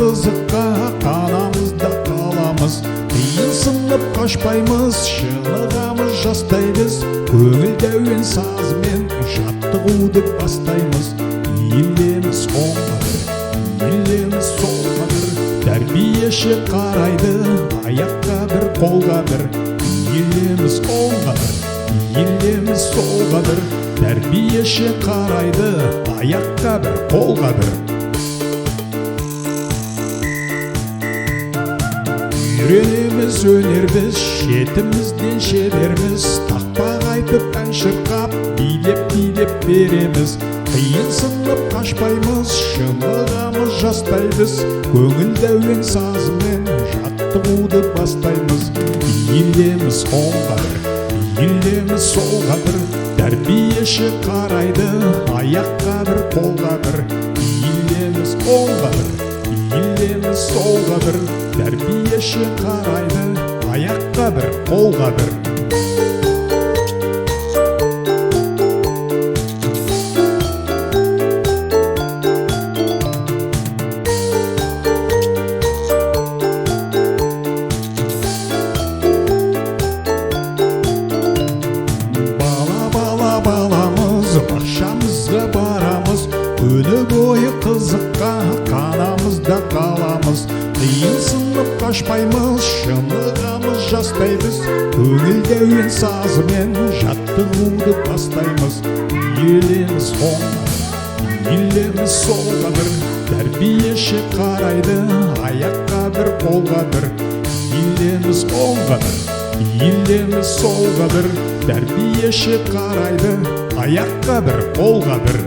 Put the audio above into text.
қызыққа қанамыз да қаламыз. Қиын сынып қашпаймыз, шынығамыз жастаймыз. Көңілді әуен сазымен жаттығуды бастаймыз. Иілеміз оңға бір, иілеміз солға бір. Тәрбиеші қарайды, аяққа бір, қолға бір. Иілеміз оңға бір, иілеміз солға бір. Тәрбиеші қарайды, аяққа бір, қолға бір. Үйренеміз өнер біз, шетімізден шеберміз. Тақпақ айтып ән шырқап, билеп береміз. Қиын сынып қашпаймыз, шынығамыз жастаймыз. Көңілді әуен сазымен жаттығуды бастаймыз. Иілеміз оңға бір, иілеміз солға бір. Тәрбиеші қарайды, аяққа бір, қолға бір. Иілеміз оңға бір, иілеміз солға бір. Тәрбиеші қарайды, аяққа бір, қолға бір. Бақшамызға барамыз, күні бойы қызыққа қанамыз да қаламыз. Қиын сынып қашпаймыз, шынығамыз жастаймыз. Көңілді әуен сазымен жаттығуды бастаймыз. Иілеміз оңға бір, иілеміз солға бір. Тәрбиеші қарайды, аяққа бір, қолға бір. Иілеміз оңға бір, иілеміз солға бір. Тәрбиеші қарайды, аяққа бір, қолға бір.